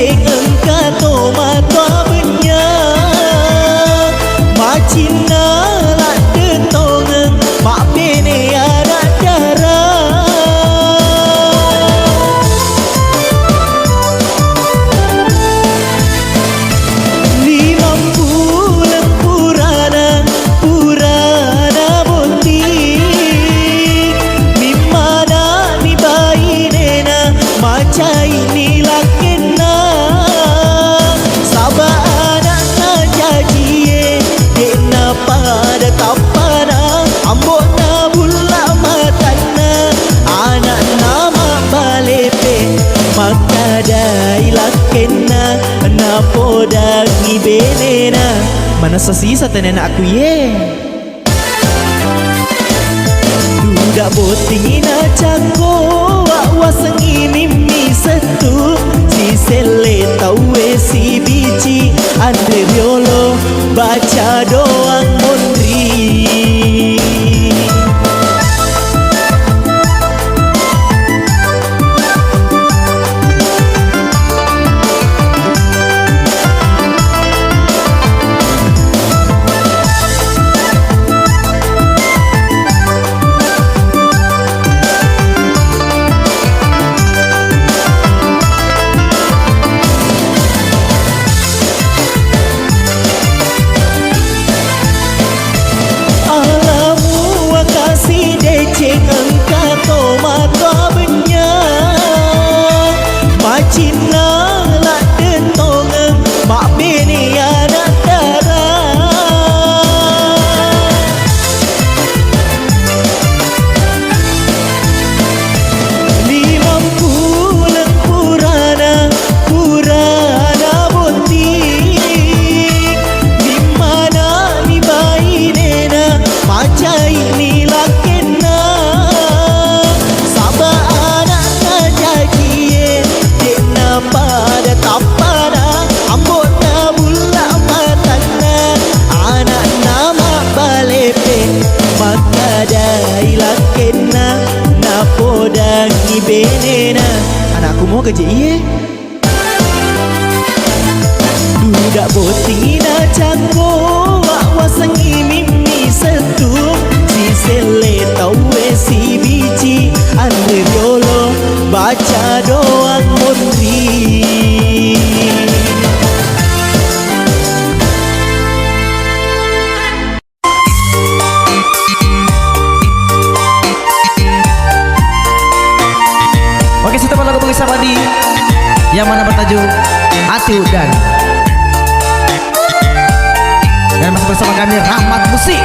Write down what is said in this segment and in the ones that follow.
ceng engkau toma tua benya macina lak detong mak bene ada darah limam bulan purana bonti mimana ni bayi nena macai ni lakena sabah anak na jajie dena pada tapana ambok na bulla matana anak nama balepe maka dai lakena na podangi benena mana sesisa tenena aku ye dudak botingina cangko wasengi mimi setu si sele tawe si biji ande biolo baca doang mondri ceng engkau toma tua benya macina lak detong mak bene ada darah limam bulan purana bonti dimana ni bayi nena macai ni lakena pada tapana ambok na bulla matana anak nama balepe maka dai lakena na podangi benena anakku mau kerja iye dudak botingina cangko wasengi mimi setu si sele tawe si biji ande biolo baca doang mondri Oke, setelah lagu Bagi Sabadi yang mana bertajuk Hati Udan dan masih bersama kami Rahmat Musik.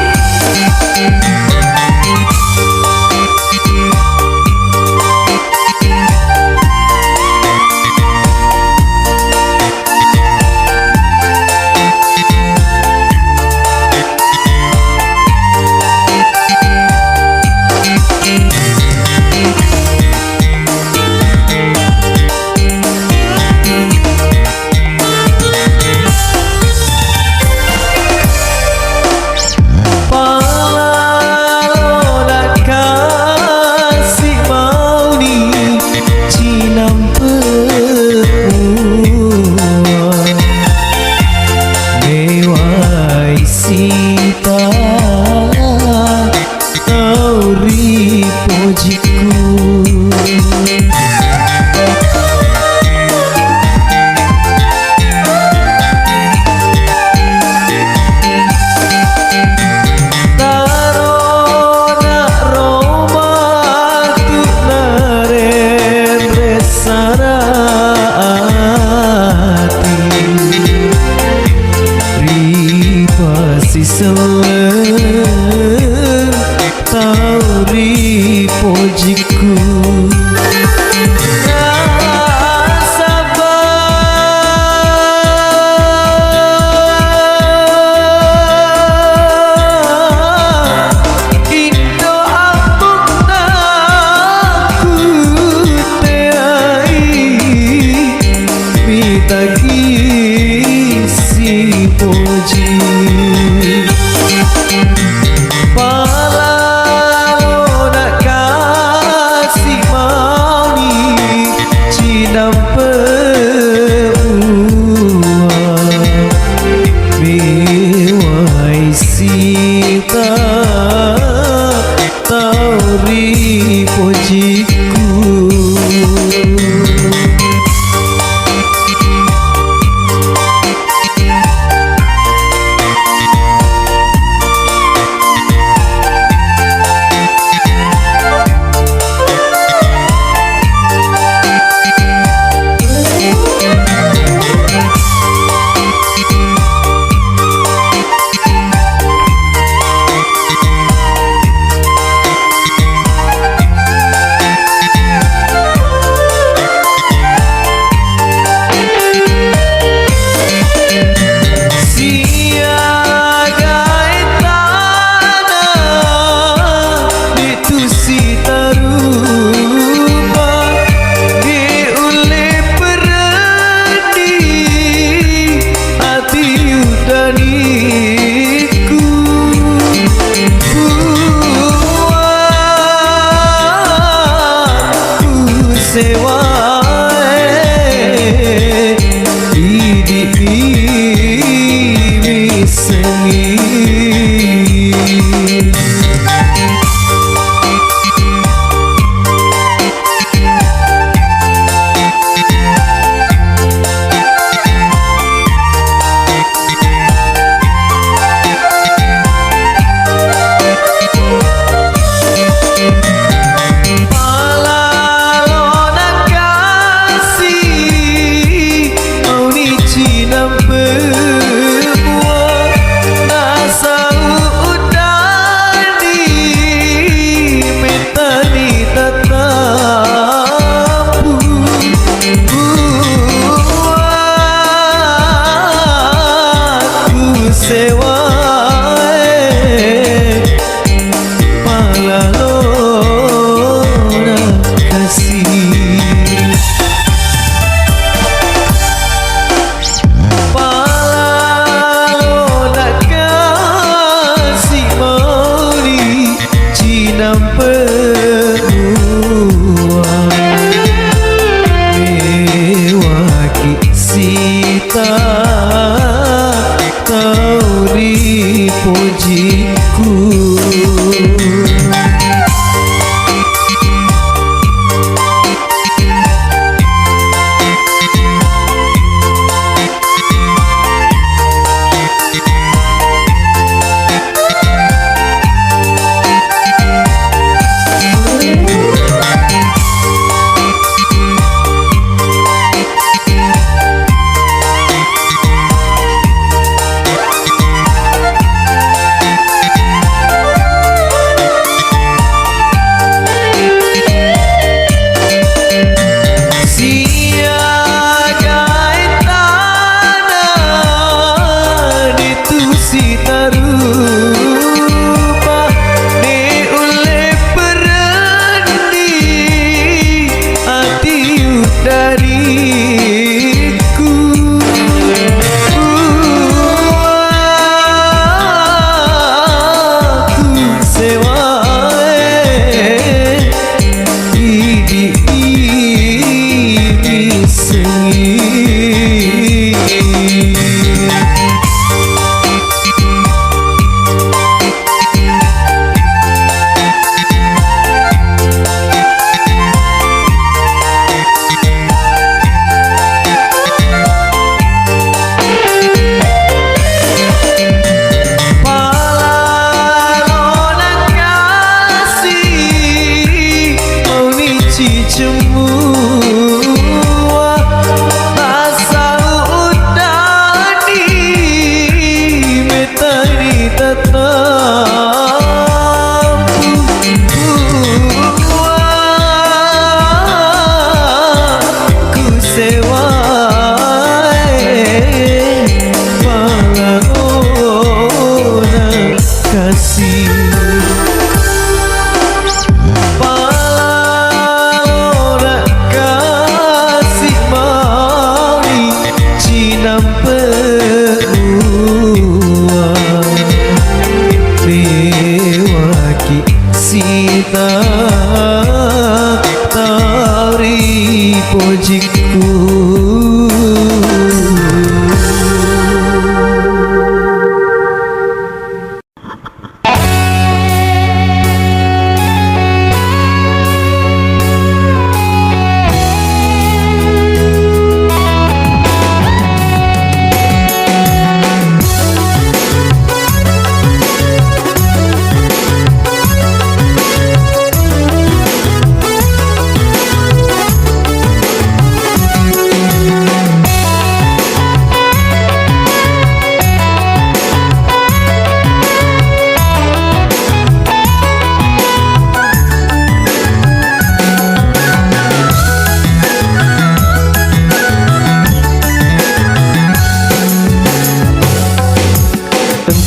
cinamperuang mewaki sita kau di pujiku.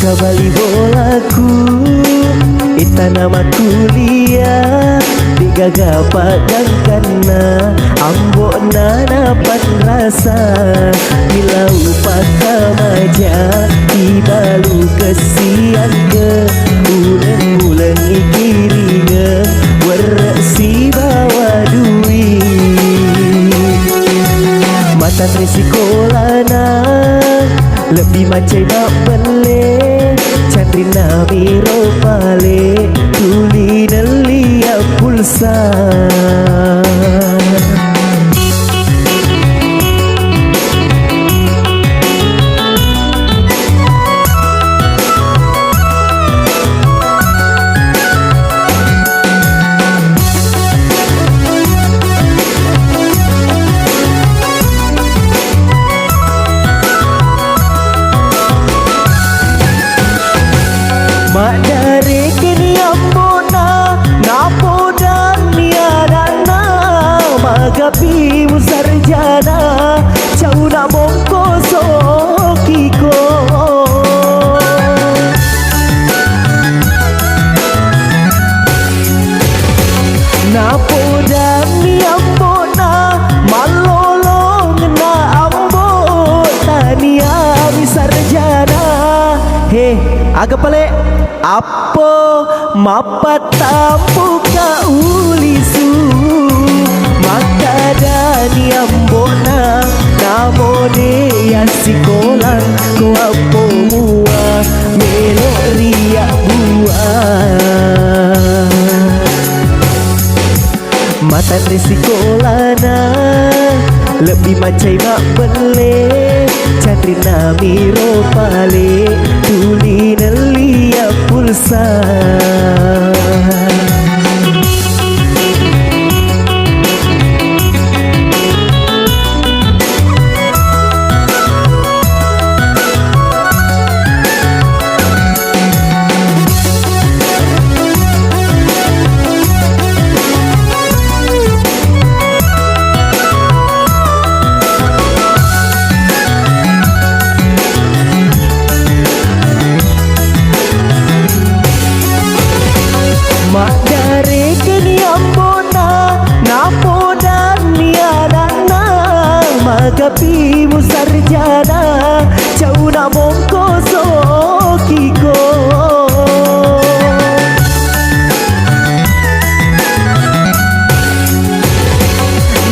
Kembali bolaku, ita nama kuliah digaga padangkana, ambok na dapat rasa bila upah kamaja dibalu kesian ke ulen-ulen ikiringa wersi bawa duit mata tresikolana lebih macam nak beli Chandrina miro pale tuli nelia pulsa mak dari kini ambona napoda niadana magapi musarjana cauna mongko sokiko napoda ni ambona malolo ngena ambona nia misarjana he agak pelik apa Mapatampu ka ulisu Makadani ambona Namone ya sikolan Ko apo mua Meloria buah Matan resikolana Lebih macai mak bele Candri namiro pale Tuli nelia pulsa Mak dari kini ambona Napo dan niadana Magapi musarjana Jauh namong koso kiko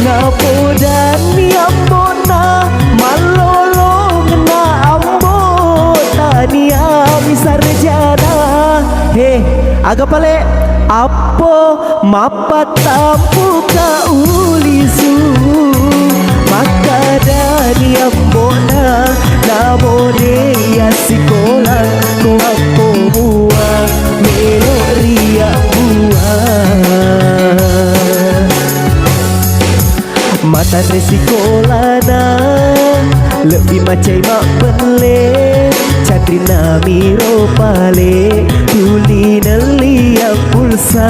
Napo dan niambona Malolo ngena ambona Niami sarjana Hei, agak pale Apo mapatampu ka ulisu Makadani ambona Namone ya sikola Ko apo mua Meloria buah Matan resikolana Lebih macai mak bele Candri namiro pale Tuli nelia pulsa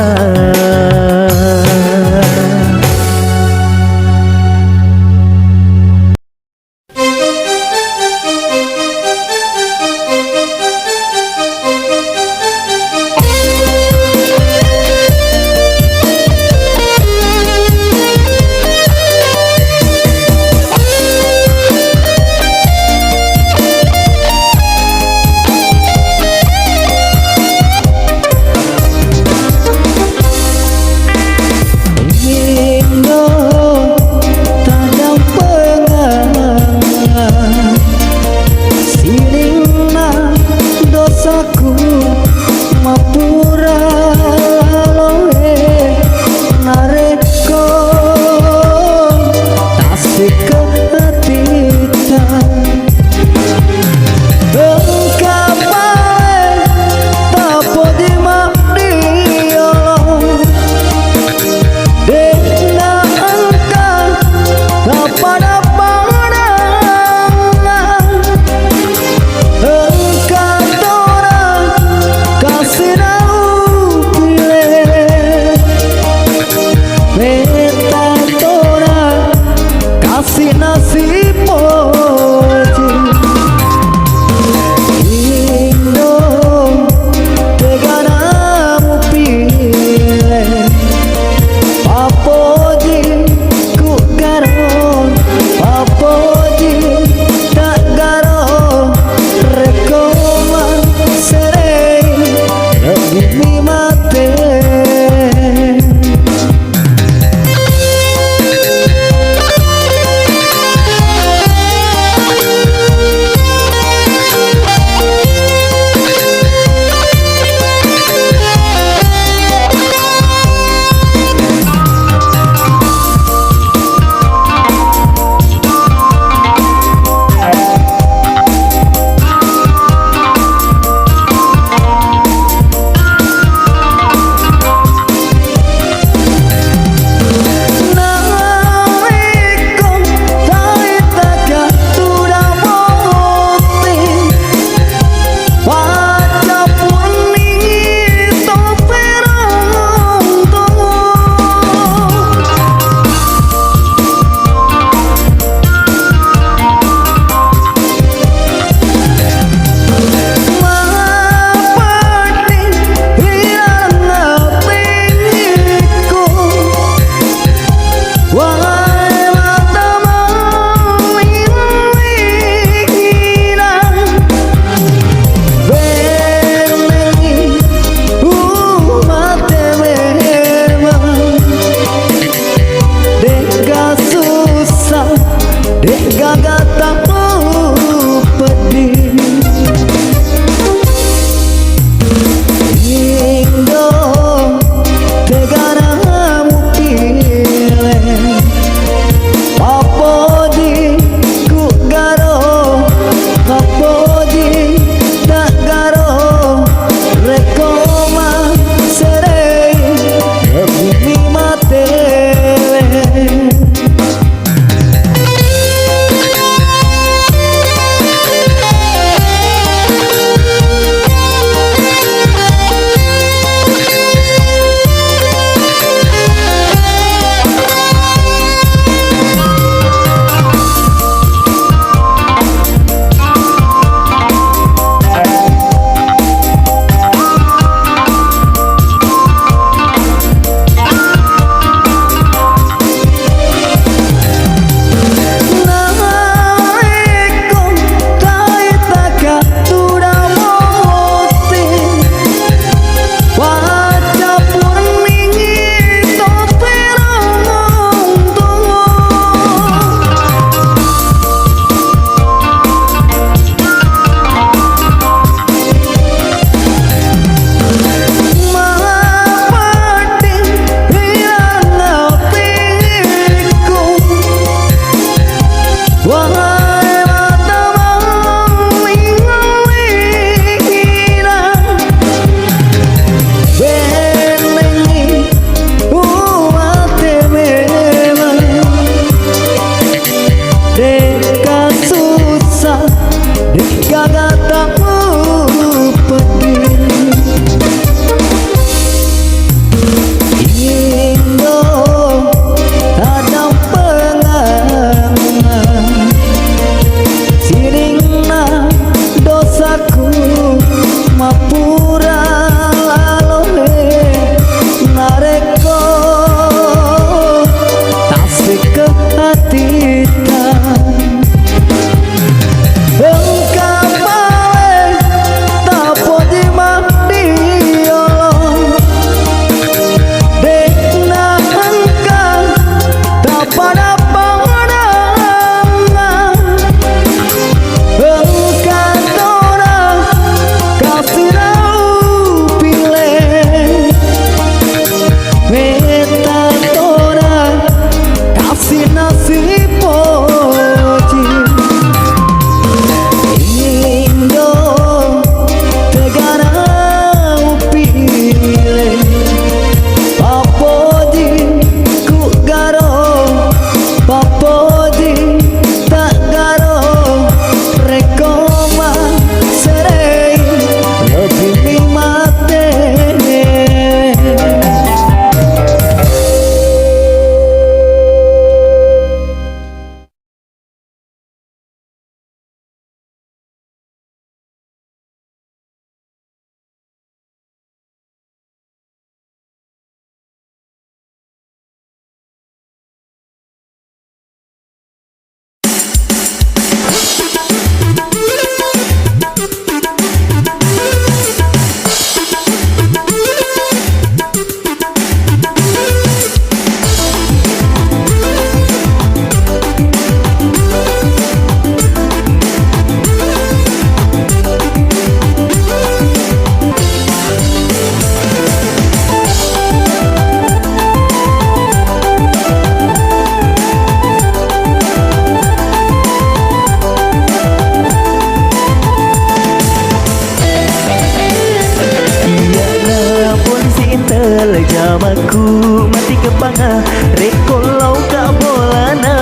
intel jamaku mati kepanga rekolau ka bolana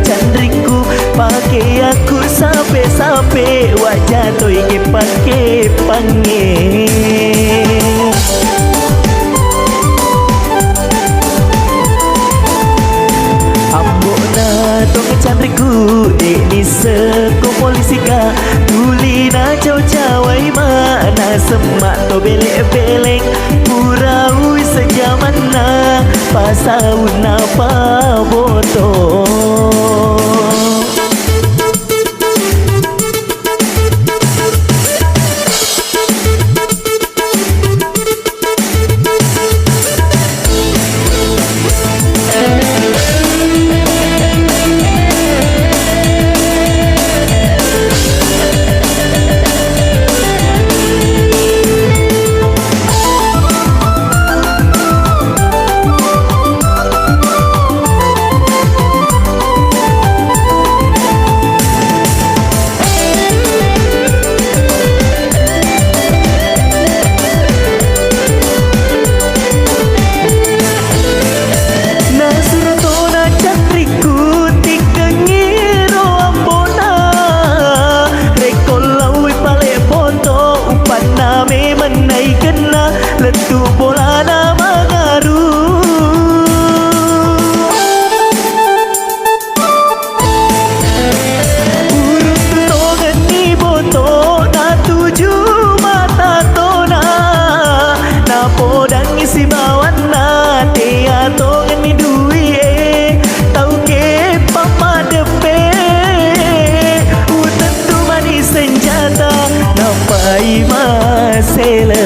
candriku pakai aku sampai wajah toi ke pakai pange tong cantriku dek ni seko polisi ka tuli na cawai mana semak to belek purau sejaman na pasau na pa boto letu bola na mangaru urut tongan ni boto na tuju mata tona na podang isi bawan na tea tongan ni dui tau ke papa depe utan tu manis senjata nampai masela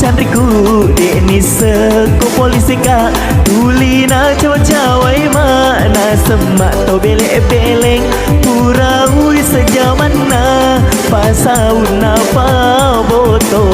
cantriku dek ni seko polisi ka tuli na cawai mana semak to belek purau sejaman na pasau na pa boto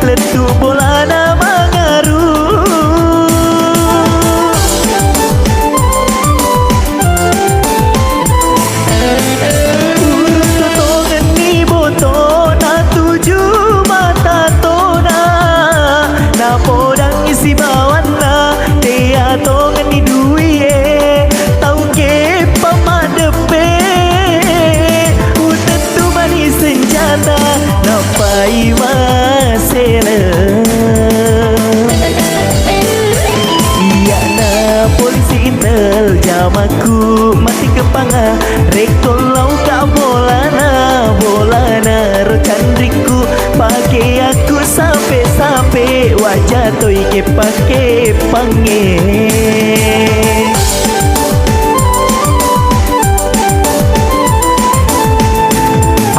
letu bola na mangaru urut tongan ni boto na tuju mata tona na podang isi bawan na tea tongan ni dui tau ke pamadepe utan tu manis senjata nampai masela iya na polisi intel jamaku mati kepanga rekolau ka bolana candriku pakai aku sampai wajah toi ke pakai pange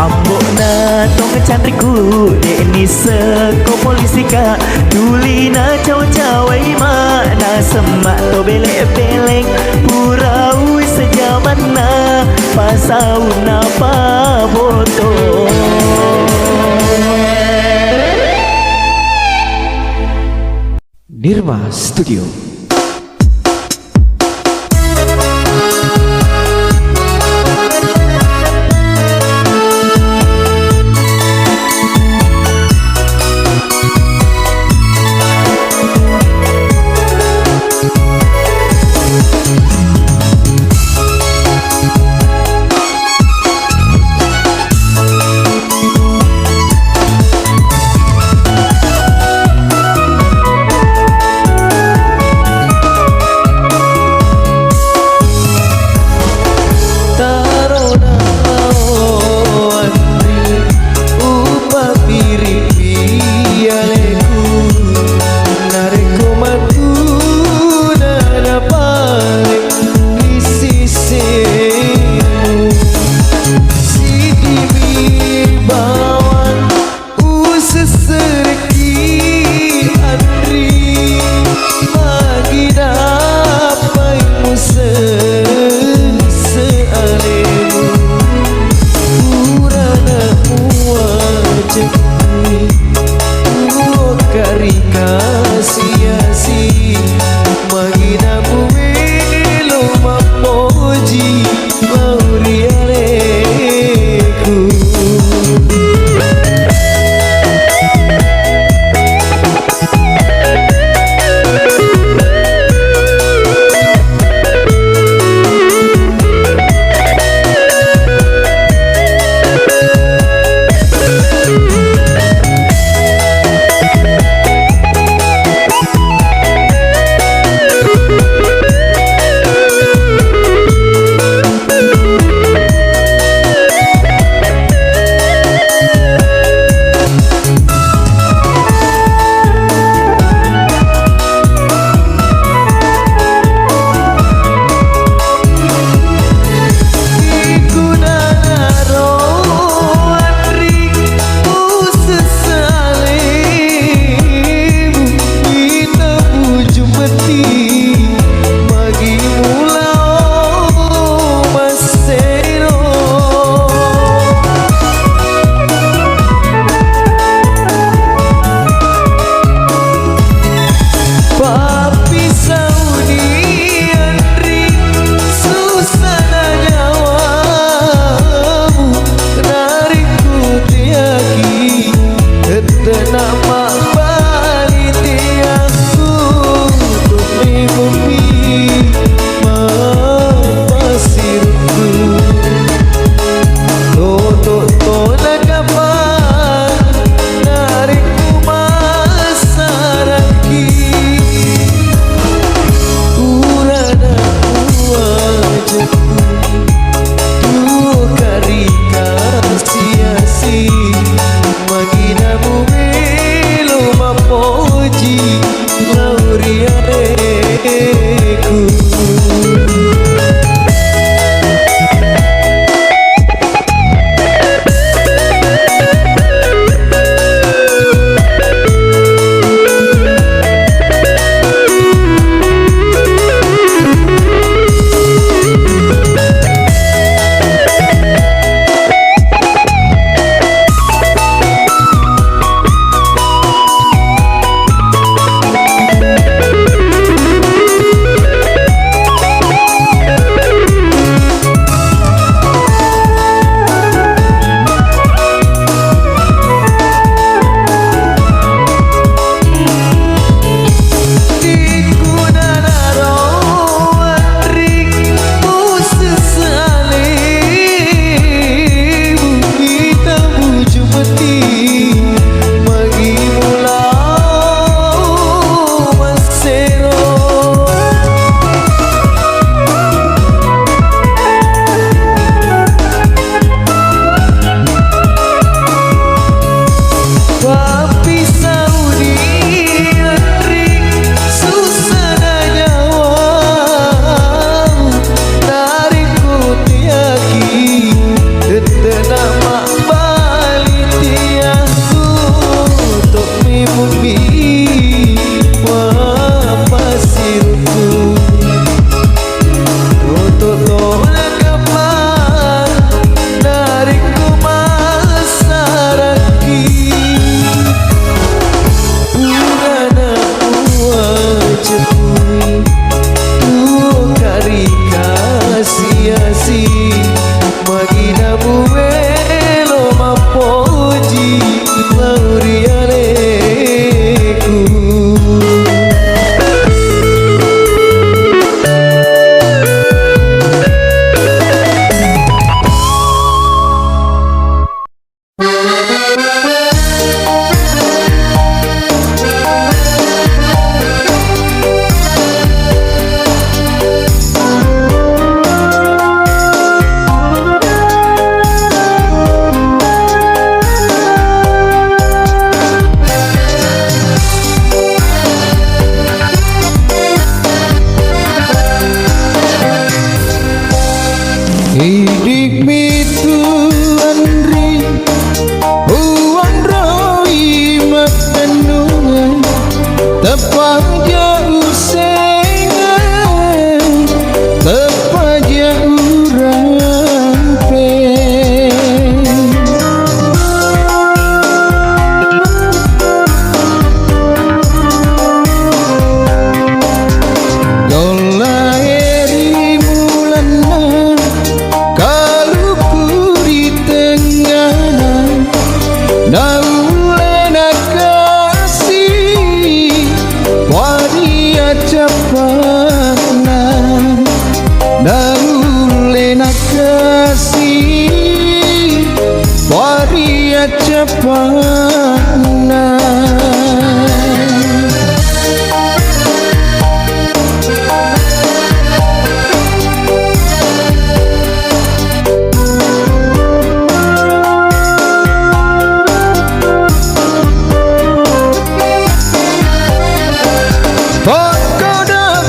ambok na tong cantriku dek ni seko polisi ka tuli na cawai mana semak to belek purau sejaman na pasau na pa boto Nirma Studio. mati Magi mula masero Papi Saudi Andri susana nyawamu Kenariku tiaki Tetenak mak bali tiangku Tumi bumi mapasirku Totok tolak kapan Nariku masaraki Urana wajahku Tu karika sia-si Maginamu melo mapoji Laurianeku Papi Saudi Andri susana nyawamu Nariku tiaki Tetenak mak bali tiangku Tok mi bumi wapasirku Totok tolak kapan Nariku masaraki Urana wajahku Tu karika sia-si Maginamu melo mapoji Laurianeku Hidik mitu andri Uang roi makanungan Tepang jauh sengan Tepang jauh rampe Golaheri mulana Kalau kuri tengah Naulena kasih Waria capana Naulena kasih Waria capana Pakodok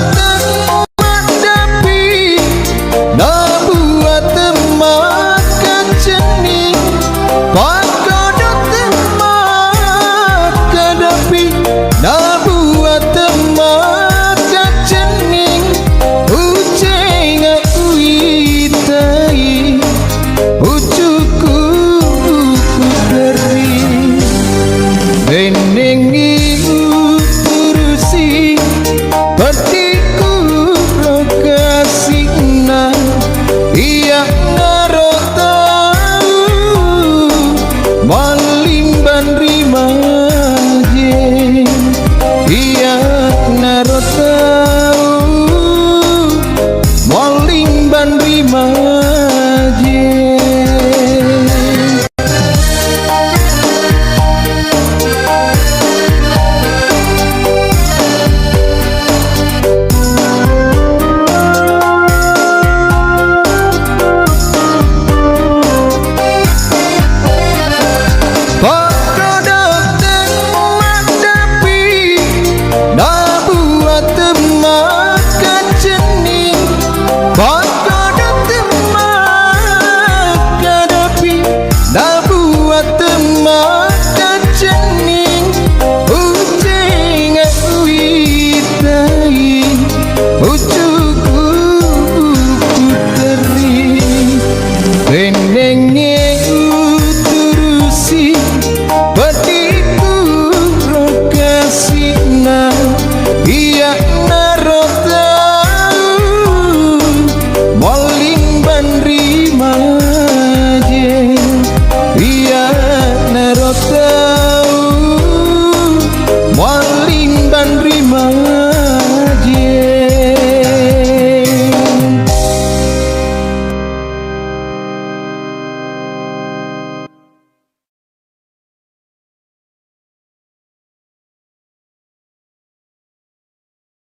mana